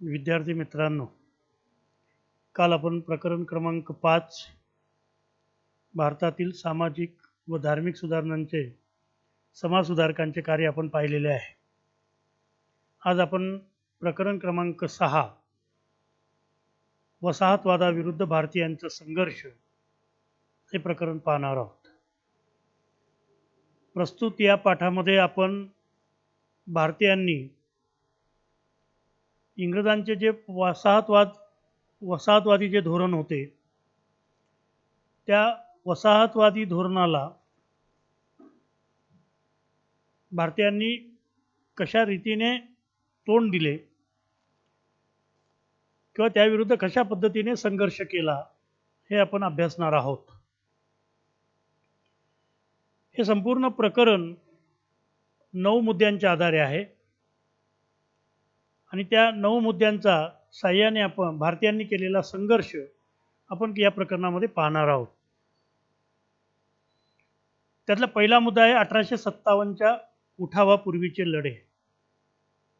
विद्यार्थी मित्रांनो, काल आपण प्रकरण क्रमांक 5 भारतातील सामाजिक व धार्मिक सुधारणांचे समाजसुधारकांचे कार्य आपण पाहिलेले आहे. आज आपण प्रकरण क्रमांक 6 वसाहतवादाविरुद्ध भारतीयांचा संघर्ष हे प्रकरण पाहणार आहोत. प्रस्तुत या पाठामध्ये आपण भारतीयांनी इंग्रजांचे जे वसाहतवादी जे धोरण होते, त्या वसाहतवादी धोरणाला भारतीयांनी कशा रीतीने तोंड दिले किंवा त्याविरुद्ध कशा पद्धतीने संघर्ष केला हे आपण अभ्यासणार आहोत. हे संपूर्ण प्रकरण 9 मुद्द्यांच्या आधारे आहे आणि त्या 9 मुद्द्यांचा साहाय्याने आपण भारतीयांनी केलेला संघर्ष आपण या प्रकरणामध्ये पाहणार आहोत. त्यातला पहिला मुद्दा आहे 1857च्या उठावापूर्वीचे लढे.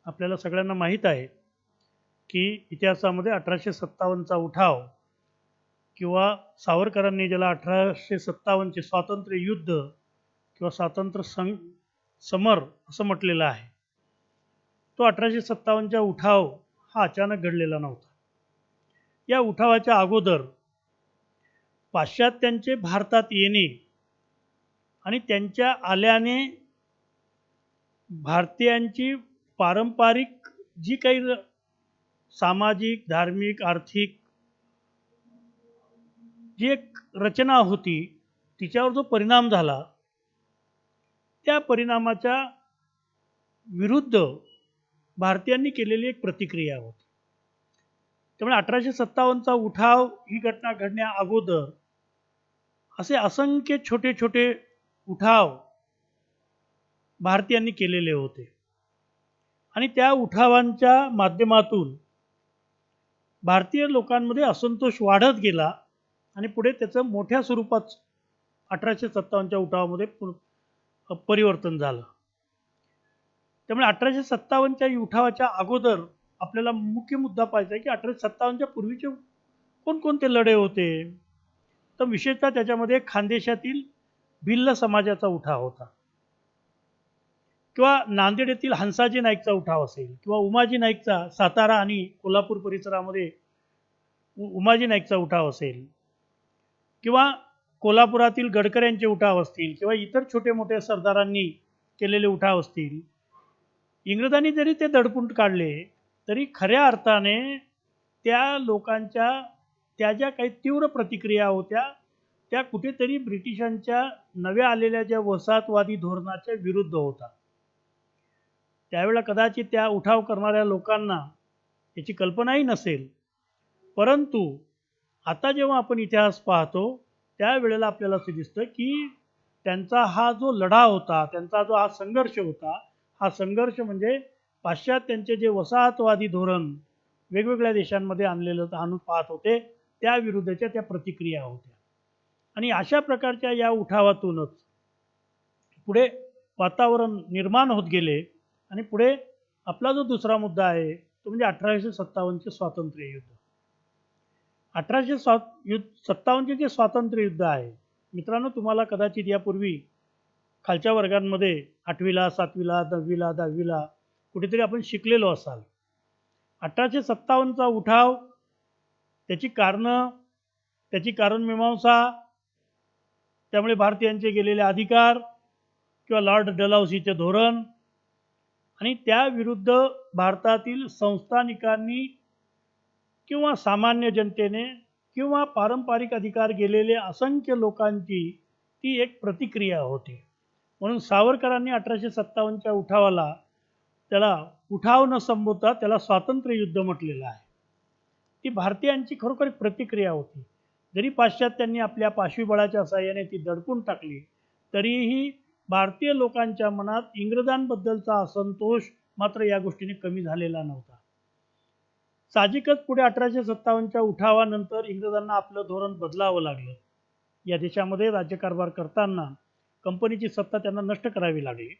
आपल्याला सगळ्यांना माहीत आहे की इतिहासामध्ये 1857चा उठाव किंवा सावरकरांनी ज्याला 1857चे स्वातंत्र्य युद्ध किंवा स्वातंत्र्य समर असं म्हटलेलं आहे, तो 1857चा उठाव हा अचानक घडलेला नव्हता. या उठावाच्या अगोदर पाश्चात्यांचे भारतात येणे आणि त्यांच्या आल्याने भारतीयांची पारंपरिक जी काही सामाजिक, धार्मिक, आर्थिक जी एक रचना होती तिच्यावर जो परिणाम झाला, त्या परिणामाच्या विरुद्ध भारतीयांनी केलेली एक प्रतिक्रिया होती. त्यामुळे 1857चा उठाव ही घटना घडण्या अगोदर असे असंख्य छोटे छोटे उठाव भारतीयांनी केलेले होते आणि त्या उठावांच्या माध्यमातून भारतीय लोकांमध्ये असंतोष वाढत गेला आणि पुढे त्याचं मोठ्या स्वरूपात 1857च्या उठावामध्ये परिवर्तन झालं. त्यामुळे 1857च्या उठावाच्या अगोदर आपल्याला मुख्य मुद्दा पाहायचा आहे की 1857च्या पूर्वीचे कोणकोणते लढे होते. तर विशेषतः त्याच्यामध्ये खानदेशातील भिल्ल समाजाचा उठाव होता किंवा नांदेड येथील हंसाजी नाईकचा उठाव असेल किंवा उमाजी नाईकचा सातारा आणि कोल्हापूर परिसरामध्ये उमाजी नाईकचा उठाव असेल किंवा कोल्हापुरातील गडकऱ्यांचे उठाव असतील किंवा इतर छोटे मोठे सरदारांनी केलेले उठाव असतील. इंग्रजांनी जरी ते दडपून काढले तरी खऱ्या अर्थाने त्या लोकांच्या त्या ज्या काही तीव्र प्रतिक्रिया होत्या त्या कुठेतरी ब्रिटिशांच्या नव्या आलेल्या ज्या वसाहतवादी धोरणाच्या विरुद्ध होता. त्यावेळेला कदाचित त्या उठाव करणाऱ्या लोकांना याची कल्पनाही नसेल, परंतु आता जेव्हा आपण इतिहास पाहतो त्यावेळेला आपल्याला असं दिसतं की त्यांचा हा जो लढा होता, त्यांचा जो हा संघर्ष होता, हा संघर्ष म्हणजे पाश्चात्यांचे जे वसाहतवादी धोरण वेगवेगळ्या देशांमध्ये आणून पाहत होते त्या विरुद्धच्या त्या प्रतिक्रिया होत्या. आणि अशा प्रकारच्या या उठावातूनच पुढे वातावरण निर्माण होत गेले आणि पुढे आपला जो दुसरा मुद्दा आहे तो म्हणजे 1857चे स्वातंत्र्य युद्ध. 1857चे जे स्वातंत्र्य युद्ध आहे, मित्रांनो, तुम्हाला कदाचित यापूर्वी खालच्या वर्गांमध्ये 8वीला 7वीला 9वीला 10वीला कुठेतरी आपण शिकलेलो असाल. 1857चा उठाव, त्याची कारणं, त्याची कारणमीमांसा, त्यामुळे भारतीयांचे गेलेले अधिकार किंवा लॉर्ड डलहौसीचे धोरण आणि त्याविरुद्ध भारतातील संस्थानिकांनी किंवा सामान्य जनतेने किंवा पारंपरिक अधिकार गेलेले असंख्य लोकांची ती एक प्रतिक्रिया होती. म्हणून सावरकरांनी 1857च्या उठावाला त्याला उठाव न संबोधता त्याला स्वातंत्र्य युद्ध म्हटलेलं आहे. ती भारतीयांची खरोखर एक प्रतिक्रिया होती. जरी पाश्चात्यांनी आपल्या पाशवीबळाच्या साहाय्याने ती दडपून टाकली तरीही भारतीय लोकांच्या मनात इंग्रजांबद्दलचा असंतोष मात्र या गोष्टीने कमी झालेला नव्हता. साहजिकच पुढे 1857च्या उठावानंतर इंग्रजांना आपलं धोरण बदलावं लागलं. या देशामध्ये राज्यकारभार करताना कंपनीची सत्ता त्यांना नष्ट करावी लागली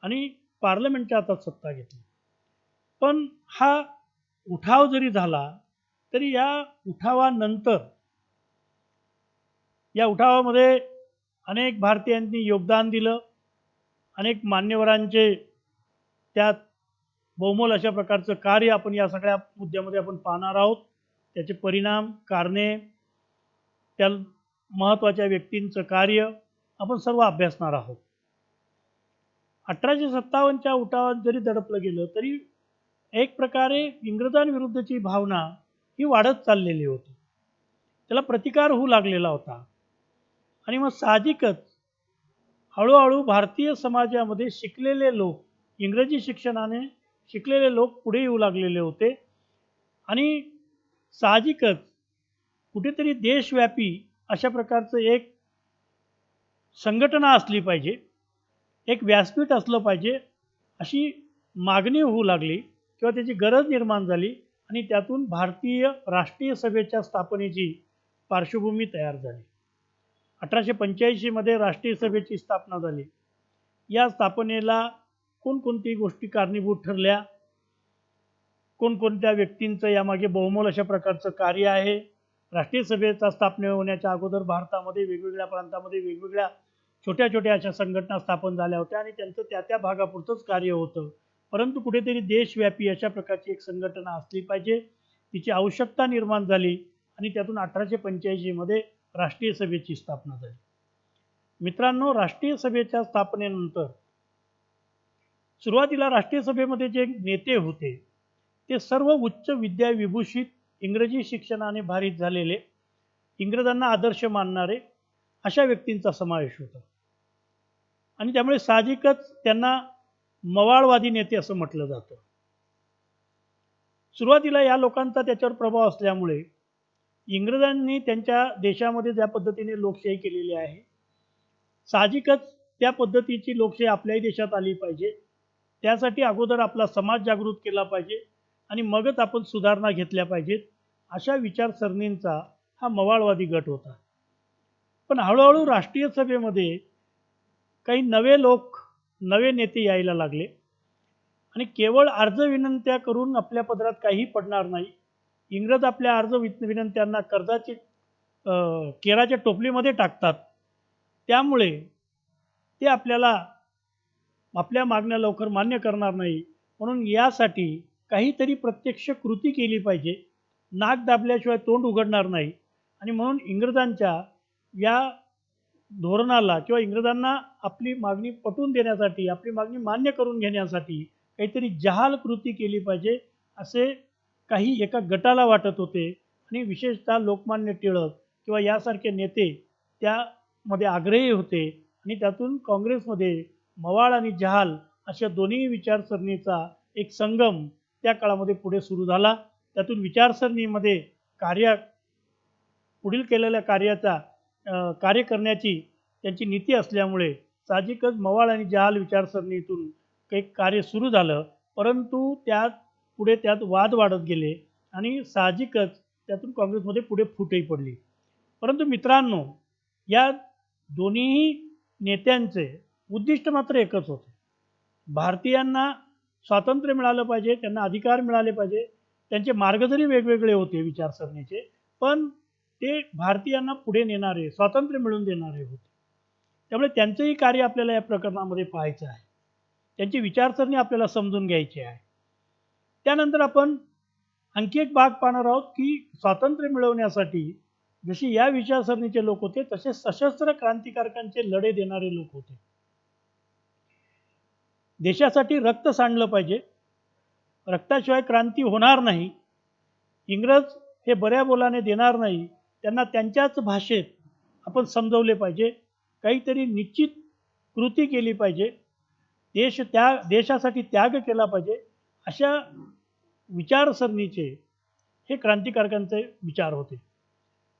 आणि पार्लमेंटच्या हातात सत्ता घेतली. पण हा उठाव जरी झाला तरी या उठावानंतर या उठावामध्ये अनेक भारतीयांनी योगदान दिलं. अनेक मान्यवरांचे त्यात बहुमोल अशा प्रकारचं कार्य आपण या सगळ्या मुद्द्यामध्ये आपण पाहणार आहोत. त्याचे परिणाम, कारणे, त्या महत्त्वाच्या व्यक्तींचं कार्य आपण सर्व अभ्यासणार आहोत. 1857च्या उठावात जरी दडपलं गेलं तरी एक प्रकारे इंग्रजांविरुद्धची भावना ही वाढत चाललेली होती. त्याला प्रतिकार होऊ लागलेला होता. आणि मग साहजिकच हळूहळू भारतीय समाजामध्ये शिकलेले लोक, इंग्रजी शिक्षणाने शिकलेले लोक पुढे येऊ लागलेले होते. आणि साहजिकच कुठेतरी देशव्यापी अशा प्रकारचं एक संघटना असली पाहिजे, एक व्यासपीठ असलं पाहिजे, अशी मागणी होऊ लागली किंवा त्याची गरज निर्माण झाली. आणि त्यातून भारतीय राष्ट्रीय सभेच्या स्थापनेची पार्श्वभूमी तयार झाली. 1885मध्ये राष्ट्रीय सभेची स्थापना झाली. या स्थापनेला कोणकोणती गोष्टी कारणीभूत ठरल्या, कोणकोणत्या व्यक्तींचं यामागे बहुमोल अशा प्रकारचं कार्य आहे. राष्ट्रीय सभेचा स्थापना होण्याच्या अगोदर भारतामध्ये वेगवेगळ्या प्रांतामध्ये वेगवेगळ्या छोट्या छोट्या अशा संघटना स्थापन झाल्या होत्या आणि त्यांचं त्या त्या भागापुरतंच कार्य होतं. परंतु कुठेतरी देशव्यापी अशा प्रकारची एक संघटना असली पाहिजे, तिची आवश्यकता निर्माण झाली आणि त्यातून 1885मध्ये राष्ट्रीय सभेची स्थापना झाली. मित्रांनो, राष्ट्रीय सभेच्या स्थापनेनंतर सुरुवातीला राष्ट्रीय सभेमध्ये जे नेते होते ते सर्व उच्च विद्याविभूषित, इंग्रजी शिक्षणाने भारित झालेले, इंग्रजांना आदर्श मानणारे अशा व्यक्तींचा समावेश होता. आणि त्यामुळे साहजिकच त्यांना मवाळवादी नेते असं म्हटलं जातं. सुरुवातीला या लोकांचा त्याच्यावर प्रभाव असल्यामुळे इंग्रजांनी त्यांच्या देशामध्ये ज्या पद्धतीने लोकशाही केलेली आहे, साहजिकच त्या पद्धतीची लोकशाही आपल्याही देशात आली पाहिजे. त्यासाठी अगोदर आपला समाज जागृत केला पाहिजे आणि मगच आपण सुधारणा घेतल्या पाहिजेत, अशा विचारसरणींचा हा मवाळवादी गट होता. पण हळूहळू राष्ट्रीय सभेमध्ये काही नवे लोक, नवे नेते यायला लागले आणि केवळ अर्ज विनंत्या करून आपल्या पदरात काही पडणार नाही. इंग्रज आपल्या अर्ज विनंत्यांना कर्जाची केराच्या टोपलीमध्ये टाकतात. त्यामुळे ते आपल्या मागण्या लवकर मान्य करणार नाही. म्हणून यासाठी काहीतरी प्रत्यक्ष कृती केली पाहिजे. नाक दाबल्याशिवाय तोंड उघडणार नाही. आणि म्हणून इंग्रजांच्या या धोरणाला किंवा इंग्रजांना आपली मागणी पटवून देण्यासाठी, आपली मागणी मान्य करून घेण्यासाठी काहीतरी जहाल कृती केली पाहिजे, असे काही एका गटाला वाटत होते. आणि विशेषतः लोकमान्य टिळक किंवा यासारखे नेते त्यामध्ये आग्रही होते. आणि त्यातून काँग्रेसमध्ये मवाळ आणि जहाल अशा दोन्ही विचारसरणीचा एक संगम त्या काळामध्ये पुढे सुरू झाला. त्यातून विचारसरणीमध्ये पुढील केलेल्या कार्य करण्याची त्यांची नीती असल्यामुळे साहजिकच मवाळ आणि जहाल विचारसरणीतून काही कार्य सुरू झालं. परंतु त्यात वाद वाढत गेले आणि साहजिकच त्यातून काँग्रेसमध्ये पुढे फूटही पडली. परंतु मित्रांनो, या दोन्ही नेत्यांचे उद्दिष्ट मात्र एकच होते. भारतीयांना स्वातंत्र्य मिळालं पाहिजे, त्यांना अधिकार मिळाले पाहिजे. त्यांचे मार्ग जरी वेगवेगळे होते विचारसरणीचे, पण ते भारतीयांना पुढे नेणारे, स्वातंत्र्य मिळवून देणारे होते. त्यामुळे त्यांचंही कार्य आपल्याला या प्रकरणामध्ये पाहायचं आहे. त्यांची विचारसरणी आपल्याला समजून घ्यायची आहे. त्यानंतर आपण आणखी एक भाग पाहणार आहोत की स्वातंत्र्य मिळवण्यासाठी जशी या विचारसरणीचे लोक होते तसे सशस्त्र क्रांतिकारकांचे लढे देणारे लोक होते. देशासाठी रक्त सांडलं पाहिजे, रक्ताशिवाय क्रांती होणार नाही. इंग्रज हे बऱ्या बोलाने देणार नाही. त्यांना त्यांच्याच भाषेत आपण समजवले पाहिजे. काहीतरी निश्चित कृती केली पाहिजे. देशासाठी त्याग केला पाहिजे. अशा विचारसरणीचे हे क्रांतिकारकांचे विचार होते.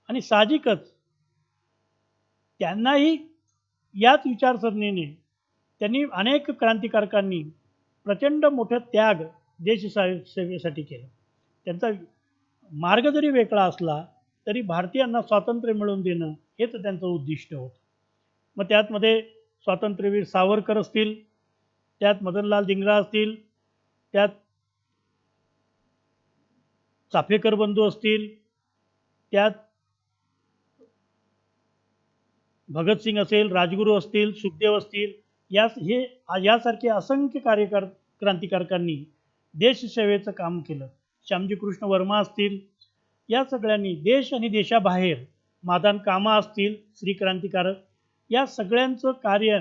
आणि साहजिकच त्यांनाही याच विचारसरणीने त्यांनी अनेक क्रांतिकारकांनी प्रचंड मोठा त्याग देशसेवेसाठी केला. त्यांचा मार्ग जरी वेगळा असला तरी भारतीयांना स्वातंत्र्य मिळवून देणं हेच त्यांचं उद्दिष्ट होतं. मग त्यातमध्ये स्वातंत्र्यवीर सावरकर असतील, त्यात मदनलाल धिंगरा असतील, त्यात चाफेकर बंधू असतील, त्यात भगतसिंग असेल, राजगुरू असतील, सुखदेव असतील, यासारखे असंख्य क्रांतिकारकांनी देशसेवेचं काम केलं. श्यामजी कृष्ण वर्मा असतील, या सगळ्यांनी देश आणि देशाबाहेर मादान कामा असतील, श्री क्रांतिकारक, या सगळ्यांचं कार्य,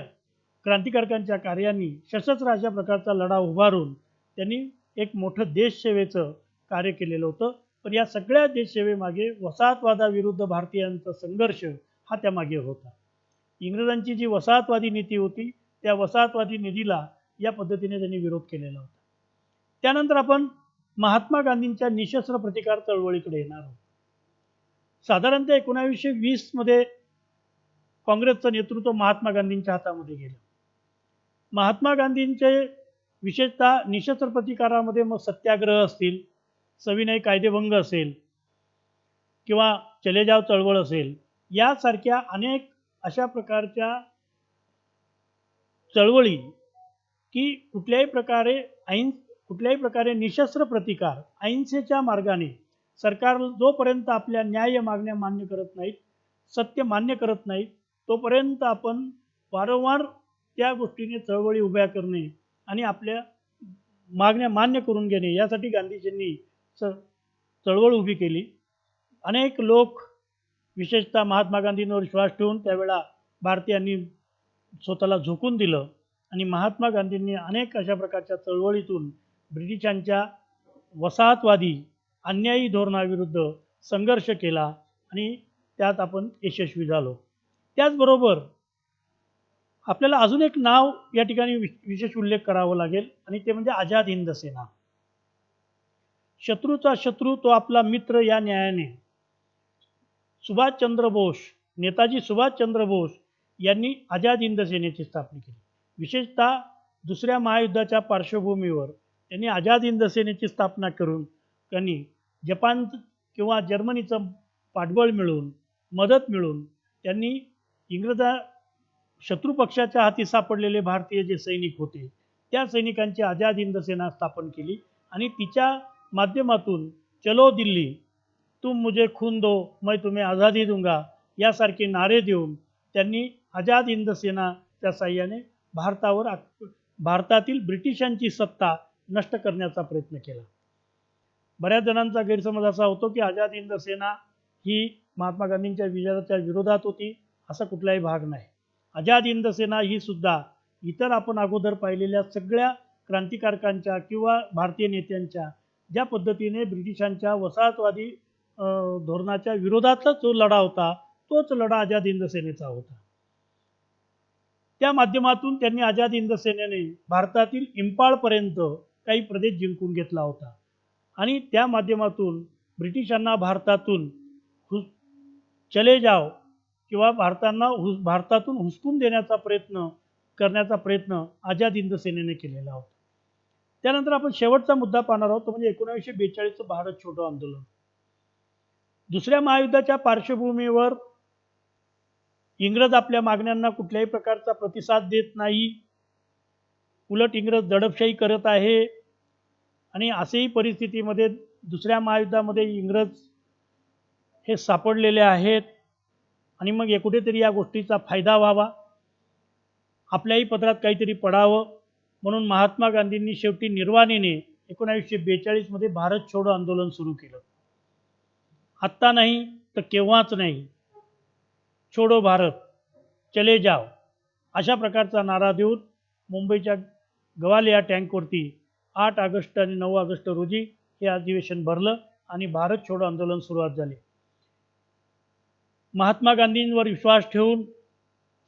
क्रांतिकारकांच्या कार्यांनी सशस्त्र अशा प्रकारचा लढा उभारून त्यांनी एक मोठं देशसेवेचं कार्य केलेलं होतं. पण या सगळ्या देशसेवेमागे वसाहतवादाविरुद्ध भारतीयांचा संघर्ष हा त्यामागे होता. इंग्रजांची जी वसाहतवादी नीती होती, त्या वसाहतवादी नीतीला या पद्धतीने त्यांनी विरोध केलेला होता. त्यानंतर आपण महात्मा गांधींच्या निशस्त्र प्रतिकार चळवळीकडे येणार आहोत. साधारणतः 1920 मध्ये काँग्रेसचं नेतृत्व महात्मा गांधींच्या हातामध्ये गेलं. महात्मा गांधींचे विशेषतः निशस्त्र प्रतिकारामध्ये मग सत्याग्रह असतील, सविनय कायदेभंग असेल किंवा चले जाव चळवळ असेल, यासारख्या अनेक अशा प्रकारच्या चळवळी की कुठल्याही प्रकारे निशस्त्र प्रतिकार अहिंसेच्या मार्गाने सरकार जोपर्यंत आपल्या न्याय मागण्या मान्य करत नाहीत, सत्य मान्य करत नाहीत, तोपर्यंत आपण वारंवार त्या गोष्टीने चळवळी उभ्या करणे आणि आपल्या मागण्या मान्य करून घेणे, यासाठी गांधीजींनी चळवळ उभी केली. अनेक लोक विशेषतः महात्मा गांधींवर विश्वास ठेवून त्यावेळा भारतीयांनी स्वतःला झोकून दिलं आणि महात्मा गांधींनी अनेक अशा प्रकारच्या चळवळीतून ब्रिटिशांच्या वसाहतवादी अन्यायी धोरणाविरुद्ध संघर्ष केला आणि त्यात आपण यशस्वी झालो. त्याचबरोबर आपल्याला अजून एक नाव या ठिकाणी विशेष उल्लेख करावा लागेल आणि ते म्हणजे आझाद हिंद सेना. शत्रूचा शत्रू तो आपला मित्र या न्यायाने सुभाषचंद्र बोस, नेताजी सुभाषचंद्र बोस यांनी आझाद हिंद सेनेची स्थापना केली. विशेषतः दुसऱ्या महायुद्धाच्या पार्श्वभूमीवर त्यांनी आझाद हिंद सेनेची स्थापना करून त्यांनी जपान किंवा जर्मनीचं पाठबळ मिळवून, मदत मिळवून त्यांनी शत्रू पक्षाच्या हाती सापडलेले भारतीय जे सैनिक होते, त्या सैनिकांची आझाद हिंद सेना स्थापन केली आणि तिच्या माध्यमातून चलो दिल्ली, तुम मुझे खून दो मैं तुम्हें आज़ादी दूंगा यासारखे नारे देऊन त्यांनी आझाद हिंद सेनाच्या साह्याने भारतातील ब्रिटिशांची सत्ता नष्ट करण्याचा प्रयत्न केला. बऱ्याच जणांचा गैरसमज असा होतो की आझाद हिंद सेना ही महात्मा गांधींच्या विचाराच्या विरोधात होती, असा कुठलाही भाग नाही. आझाद हिंद सेना ही सुद्धा इतर आपण अगोदर पाहिलेल्या सगळ्या क्रांतिकारकांच्या किंवा भारतीय नेत्यांच्या ज्या पद्धतीने ब्रिटिशांच्या वसाहतवादी धोरणाच्या विरोधातला जो लढा होता, तोच लढा आझाद हिंद सेनेचा होता. त्या माध्यमातून त्यांनी आझाद हिंद सेनेने भारतातील इम्फाळपर्यंत काही प्रदेश जिंकून घेतला होता आणि त्या माध्यमातून ब्रिटिशांना भारतातून चले जाव किंवा भारतातून हुसकून देण्याचा करण्याचा प्रयत्न आझाद हिंद सेनेने केलेला होता. त्यानंतर आपण शेवटचा मुद्दा पाहणार आहोत, तो म्हणजे 1942चं भारत छोडो आंदोलन. दुसऱ्या महायुद्धाच्या पार्श्वभूमीवर इंग्रज आपल्या मागण्यांना कुठल्याही प्रकारचा प्रतिसाद देत नाही, उलट इंग्रज दडपशाही करत आहे आणि असेही परिस्थितीमध्ये दुसऱ्या महायुद्धामध्ये इंग्रज हे सापडलेले आहेत आणि मग कुठेतरी या गोष्टीचा फायदा व्हावा, आपल्याही पदरात काहीतरी पडावं, म्हणून महात्मा गांधींनी शेवटी निर्वाणीने 1942 मध्ये भारत छोडो आंदोलन सुरू केलं. आत्ता नाही तर केव्हाच नाही, छोडो भारत, चले जाओ अशा प्रकारचा नारा देऊन मुंबईच्या गवालिया टँकवरती 8 ऑगस्ट आणि 9 ऑगस्ट रोजी हे अधिवेशन भरलं आणि भारत छोडो आंदोलन सुरुवात झाली. महात्मा गांधींवर विश्वास ठेवून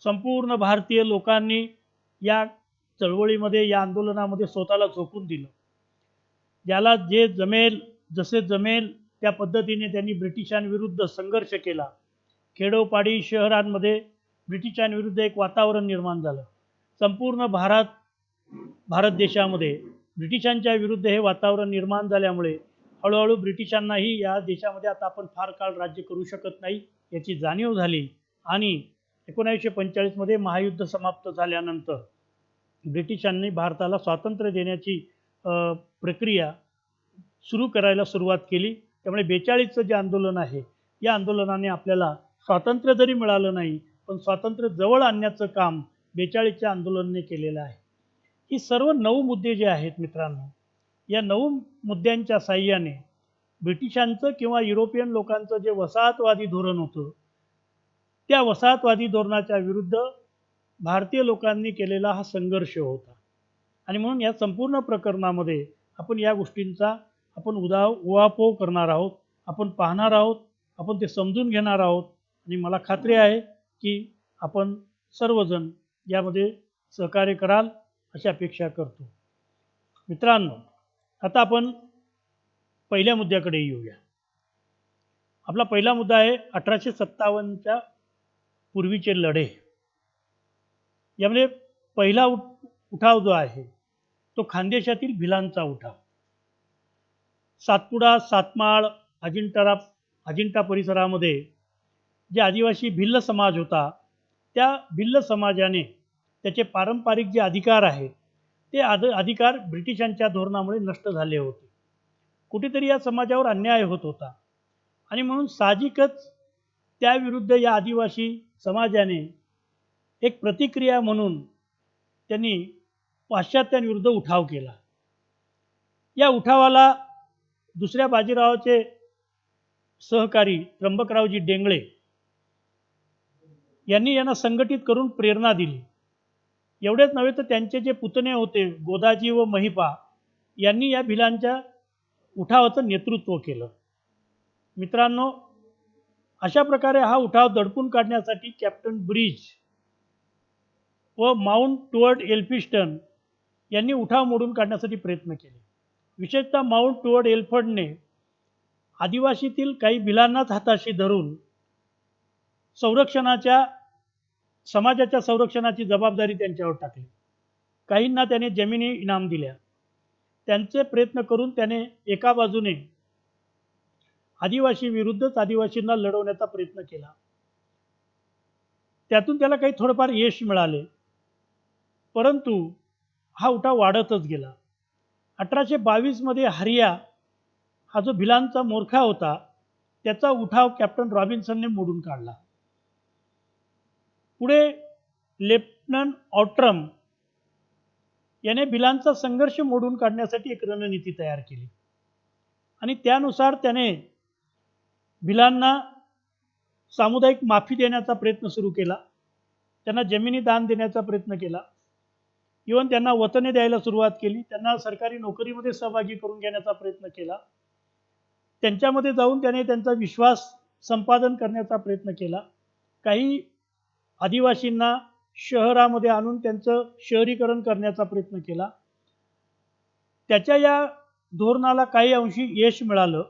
संपूर्ण भारतीय लोकांनी या चळवळीमध्ये, या आंदोलनामध्ये स्वतःला झोकून दिलं. ज्याला जे जमेल, जसे जमेल त्या पद्धतीने त्यांनी ब्रिटिशांविरुद्ध संघर्ष केला. खेडोपाडी शहरांमध्ये ब्रिटिशांविरुद्ध एक वातावरण निर्माण झालं. संपूर्ण भारत देशामध्ये ब्रिटिशांच्या विरुद्ध हे वातावरण निर्माण झाल्यामुळे हळूहळू ब्रिटिशांनाही या देशामध्ये आता आपण फार काळ राज्य करू शकत नाही याची जाणीव झाली आणि 1945 मध्ये महायुद्ध समाप्त झाल्यानंतर ब्रिटिशांनी भारताला स्वातंत्र्य देण्याची प्रक्रिया सुरू करायला सुरुवात केली त्यामुळे 42चं जे आंदोलन आहे, या आंदोलनाने आपल्याला स्वातंत्र्य जरी मिळालं नाही, पण स्वातंत्र्य जवळ आणण्याचं काम 42च्या आंदोलनाने केलेलं आहे. ही सर्व 9 मुद्दे जे आहेत मित्रांनो, या 9 मुद्द्यांच्या साहाय्याने ब्रिटिशांचं किंवा युरोपियन लोकांचं जे वसाहतवादी धोरण होतं, त्या वसाहतवादी धोरणाच्या विरुद्ध भारतीय लोकांनी केलेला हा संघर्ष होता. आणि म्हणून या संपूर्ण प्रकरणामध्ये आपण या गोष्टींचा आपण उहापोह करणार आहोत, आपण पाहणार आहोत, आपण ते समजून घेणार आहोत. आणि मला खात्री आहे की आपण सर्वजण यामध्ये सहकार्य कराल अशी अपेक्षा करतो. मित्रांनो, आता आपण पहिल्या मुद्द्याकडे येऊया. आपला पहिला मुद्दा आहे 1857च्या पूर्वीचे लढे. यामध्ये पहिला उठाव जो आहे तो खानदेशातील भिलांचा उठाव. सातपुडा, सातमाळ, अजिंठा परिसरामध्ये जे आदिवासी भिल्ल समाज होता, त्या भिल्ल समाजाने त्याचे पारंपरिक जे अधिकार आहेत ते अधिकार ब्रिटिशांच्या धोरणामुळे नष्ट झाले होते. कुठेतरी या समाजावर अन्याय होत होता आणि म्हणून साहजिकच त्याविरुद्ध या आदिवासी समाजाने एक प्रतिक्रिया म्हणून त्यांनी पाश्चात्यांविरुद्ध उठाव केला. या उठावाला दुसऱ्या बाजीरावाचे सहकारी त्र्यंबकरावजी डेंगळे यांनी यांना संघटित करून प्रेरणा दिली. एवढेच नव्हे तर त्यांचे जे पुतणे होते गोदाजी व महिपा यांनी या भिलांच्या उठावाचं नेतृत्व केलं. मित्रांनो, अशा प्रकारे हा उठाव दडपून काढण्यासाठी कॅप्टन ब्रिज व माउंट टुवर्ड एल्फिस्टन यांनी उठाव मोडून काढण्यासाठी प्रयत्न केले. विशेषतः माउंट टुवर्ड एल्फर्डने आदिवासीतील काही भिलांनाच हाताशी धरून समाजाच्या संरक्षणाची जबाबदारी त्यांच्यावर टाकली. काहींना त्याने जमिनी इनाम दिल्या. त्यांचे प्रयत्न करून त्याने एका बाजूने आदिवासी विरुद्धच आदिवासींना लढवण्याचा प्रयत्न केला. त्यातून त्याला काही थोडंफार यश मिळाले, परंतु हा उठाव वाढतच गेला. 1822मध्ये हरिया हा जो भिलांचा मोर्चा होता त्याचा उठाव कॅप्टन रॉबिन्सनने मोडून काढला. पुढे लेफ्टनंट ऑट्रम याने भिलांचा संघर्ष मोडून काढण्यासाठी एक रणनीती तयार केली आणि त्यानुसार त्याने भिलांना सामुदायिक माफी देण्याचा प्रयत्न सुरू केला. त्यांना जमिनी दान देण्याचा प्रयत्न केला. इव्हन त्यांना वतने द्यायला सुरुवात केली. त्यांना सरकारी नोकरीमध्ये सहभागी करून घेण्याचा प्रयत्न केला. त्यांच्यामध्ये जाऊन त्याने त्यांचा विश्वास संपादन करण्याचा प्रयत्न केला. काही आदिवासींना शहरामध्ये आणून त्यांचं शहरीकरण करण्याचा प्रयत्न केला. त्याच्या या धोरणाला काही अंशी यश मिळालं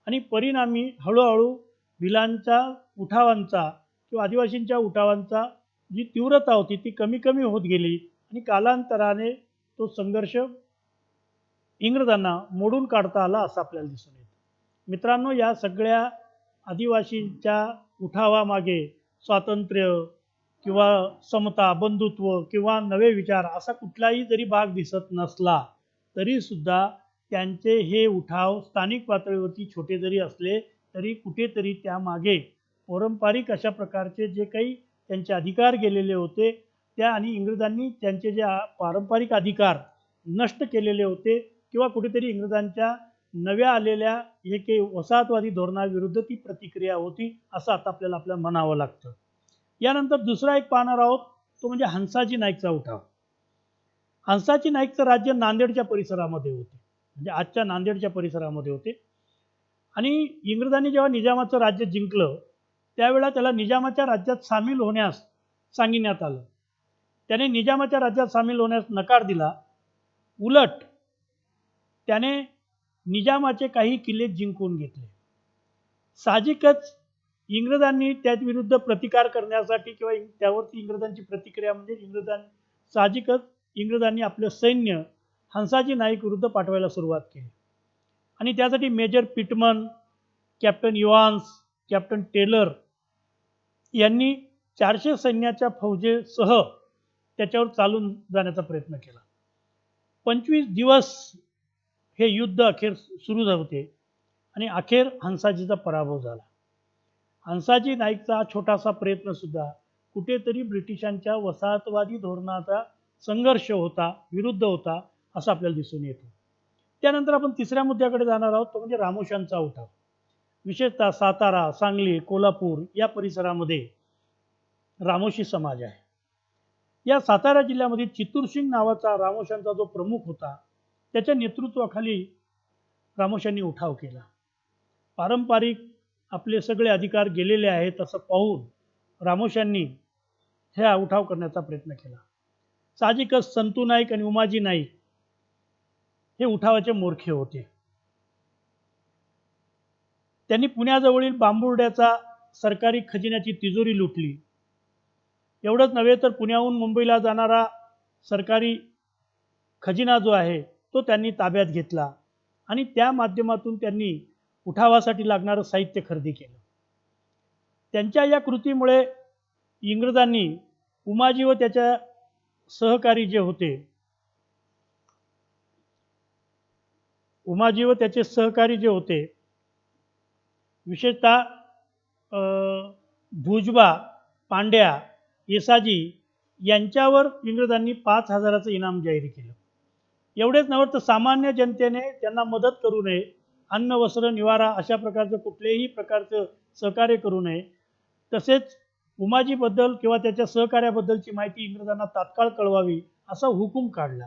आणि परिणामी हळूहळू भिलांच्या उठावांचा किंवा आदिवासींच्या उठावांचा जी तीव्रता होती ती कमी कमी होत गेली आणि कालांतराने तो संघर्ष इंग्रजांना मोडून काढता आला असं आपल्याला दिसून येतं. मित्रांनो, या सगळ्या आदिवासींच्या उठावामागे स्वातंत्र्य किंवा समता, बंधुत्व किंवा नवे विचार असा कुठलाही जरी भाग दिसत नसला तरीसुद्धा त्यांचे हे उठाव स्थानिक पातळीवरती छोटे जरी असले तरी कुठेतरी त्यामागे पारंपरिक अशा प्रकारचे जे काही त्यांचे अधिकार गेलेले होते त्या आणि इंग्रजांनी त्यांचे जे पारंपरिक अधिकार नष्ट केलेले होते किंवा कुठेतरी इंग्रजांच्या नव्या आलेल्या हे काही वसाहतवादी धोरणाविरुद्ध ती प्रतिक्रिया होती असं आता आपल्याला म्हणावं लागतं. यानंतर दुसरा एक पाहणार आहोत तो म्हणजे हंसाजी नाईकचा उठाव. हंसाजी नाईकचं राज्य नांदेडच्या परिसरामध्ये होते, म्हणजे आजच्या नांदेडच्या परिसरामध्ये होते. आणि इंग्रजांनी जेव्हा निजामाचं राज्य जिंकलं त्यावेळेला त्याला निजामाच्या राज्यात सामील होण्यास सांगण्यात आलं. त्याने निजामाच्या राज्यात सामील होण्यास नकार दिला. उलट त्याने निजामाचे काही किल्ले जिंकून घेतले. साहजिकच इंग्रजांनी त्याविरुद्ध प्रतिकार करण्यासाठी किंवा त्यावरती इंग्रजांची प्रतिक्रिया म्हणजे साहजिकच इंग्रजांनी आपलं सैन्य हंसाजी नाईक विरुद्ध पाठवायला सुरुवात केली आणि त्यासाठी major Pitman, captain Evans, captain Taylor यांनी 400 सैन्याच्या फौजेसह त्याच्यावर चालून जाण्याचा प्रयत्न केला. 25 दिवस हे युद्ध अखेर सुरू होते आणि अखेर हंसाजीचा पराभव झाला. हंसाजी नाईकचा छोटासा प्रयत्न सुद्धा कुठेतरी ब्रिटिशांच्या वसाहतवादी धोरणाचा संघर्ष होता, विरुद्ध होता, असं आपल्याला दिसून येतं. त्यानंतर आपण तिसऱ्या मुद्द्याकडे जाणार आहोत, तो म्हणजे रामोशांचा उठाव. विशेषतः सातारा, सांगली, कोल्हापूर या परिसरामध्ये रामोशी समाज आहे. या सातारा जिल्ह्यामध्ये चितूरसिंग नावाचा रामोशांचा जो प्रमुख होता, त्याच्या नेतृत्वाखाली रामोशांनी उठाव केला. पारंपरिक आपले सगळे अधिकार गेलेले आहेत असं पाहून रामोशांनी हा उठाव करण्याचा प्रयत्न केला. साहजिकच संतू नाईक आणि उमाजी नाईक हे उठावाचे मोरखे होते. त्यांनी पुण्याजवळील बांबुर्ड्याचा सरकारी खजिन्याची तिजोरी लुटली. एवढंच नव्हे तर पुण्याहून मुंबईला जाणारा सरकारी खजिना जो आहे तो त्यांनी ताब्यात घेतला आणि त्या माध्यमातून त्यांनी उठावासाठी लागणारं साहित्य खरेदी केलं. त्यांच्या या कृतीमुळे इंग्रजांनी उमाजी व त्याच्या सहकारी जे होते, विशेषतः भुजबा, पांड्या, येसाजी यांच्यावर इंग्रजांनी 5,000चं इनाम जाहीर केलं. एवढेच नव्हे तर सामान्य जनतेने त्यांना मदत करू नये, अन्न, वस्त्र, निवारा अशा प्रकारचं कुठल्याही प्रकारचं सहकार्य करू नये. तसेच उमाजीबद्दल किंवा त्याच्या सहकार्याबद्दलची माहिती इंग्रजांना तात्काळ कळवावी असा हुकूम काढला.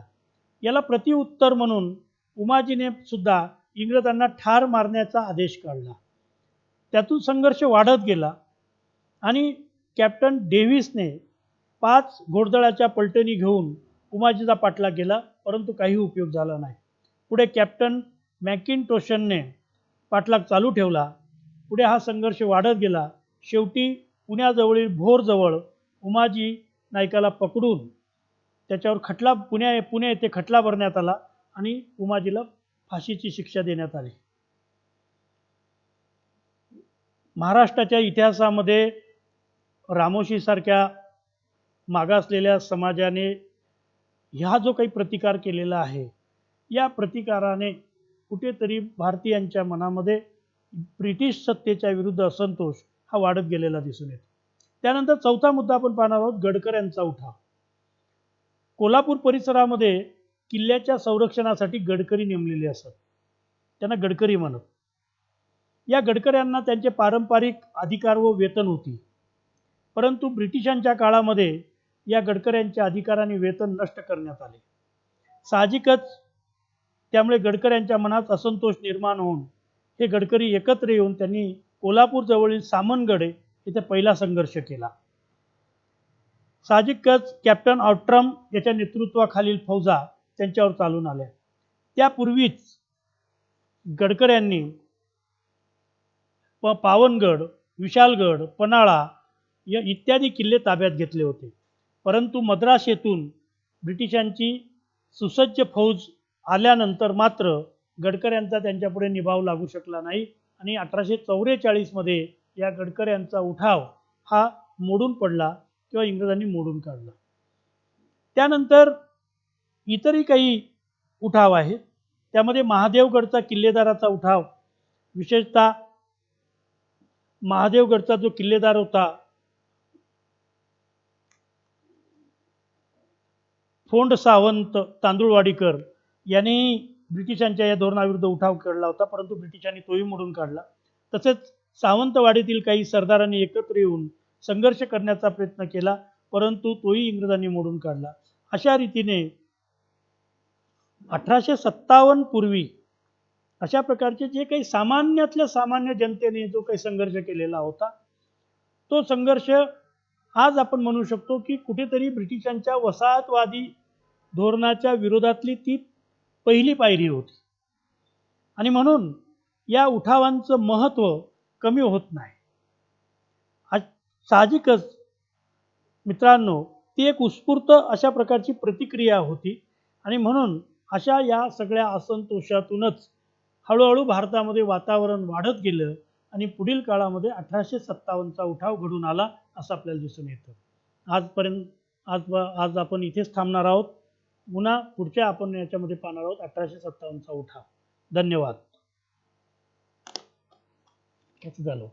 याला प्रतिउत्तर म्हणून उमाजीने सुद्धा इंग्रजांना ठार मारण्याचा आदेश काढला. त्यातून संघर्ष वाढत गेला आणि कॅप्टन डेव्हिसने 5 घोडदळाच्या पलटणी घेऊन उमाजीचा पाठलाग केला, परंतु काही उपयोग झाला नाही. पुढे कॅप्टन मॅकिंटोशनने पाठलाग चालू ठेवला. पुढे हा संघर्ष वाढत गेला. शेवटी पुण्याजवळील भोरजवळ उमाजी नाईकाला पकडून त्याच्यावर पुणे येथे खटला भरण्यात आला आणि उमाजीला फाशीची शिक्षा देण्यात आली. महाराष्ट्राच्या इतिहासामध्ये रामोशीसारख्या मागासलेल्या समाजाने ह्या जो काही प्रतिकार केलेला आहे, या प्रतिकाराने कुठेतरी भारतीयांच्या मनामध्ये ब्रिटिश सत्तेच्या विरुद्ध असंतोष हा वाढत गेलेला दिसून येतो. त्यानंतर चौथा मुद्दा आपण पाहणार आहोत, गडकऱ्यांचा उठाव. कोल्हापूर परिसरामध्ये किल्ल्याच्या संरक्षणासाठी गडकरी नेमलेले असत. त्यांना गडकरी म्हणत. या गडकऱ्यांना त्यांचे पारंपरिक अधिकार व वेतन होती, परंतु ब्रिटिशांच्या काळामध्ये या गडकऱ्यांच्या अधिकाराने वेतन नष्ट करण्यात आले. साहजिकच त्यामुळे गडकऱ्यांच्या मनात असंतोष निर्माण होऊन हे गडकरी एकत्र येऊन त्यांनी कोल्हापूर जवळील सामनगड येथे पहिला संघर्ष केला. साहजिकच कॅप्टन ऑट्रम याच्या नेतृत्वाखालील फौजा त्यांच्यावर चालून आल्या. त्यापूर्वीच गडकऱ्यांनी पावनगड, विशालगड, पन्हाळा या इत्यादी किल्ले ताब्यात घेतले होते. परंतु मद्रास येथून ब्रिटिशांची सुसज्ज फौज आल्यानंतर मात्र गडकऱ्यांचा त्यांच्यापुढे निभाव लागू शकला नाही आणि 1844 मध्ये या गडकऱ्यांचा उठाव हा मोडून पडला किंवा इंग्रजांनी मोडून काढला. त्यानंतर इतरही काही उठाव आहेत. त्यामध्ये महादेवगडचा किल्लेदाराचा उठाव, विशेषतः महादेवगडचा जो किल्लेदार होता फोंड सावंत तांदुळवाडीकर यांनी ब्रिटिशांच्या या धोरणाविरुद्ध उठाव केला होता, परंतु ब्रिटिशांनी तोही मोडून काढला. तसेच सावंतवाडीतील काही सरदारांनी एकत्र येऊन संघर्ष करण्याचा प्रयत्न केला, परंतु तोही इंग्रजांनी मोडून काढला. अशा रीतीने 1857 पूर्वी अशा प्रकारचे जे काही सामान्यातल्या सामान्य जनतेने जो काही संघर्ष केलेला होता, तो संघर्ष आज आपण म्हणू शकतो की कुठेतरी ब्रिटिशांच्या वसाहतवादी धोरणाच्या विरोधातली ती पहिली पायरी होती आणि म्हणून या उठावांचं महत्त्व कमी होत नाही. साहजिकच मित्रांनो, ती एक उत्स्फूर्त अशा प्रकारची प्रतिक्रिया होती आणि म्हणून अशा या सगळ्या असंतोषातूनच हळूहळू भारतामध्ये वातावरण वाढत गेलं आणि पुढील काळामध्ये 1857चा उठाव घडून आला असं आपल्याला दिसून येतं. आज आपण इथेच थांबणार आहोत. पुन्हा पुढच्या आपण याच्यामध्ये पाहणार आहोत 1857चा उठाव. धन्यवाद. असं झालं.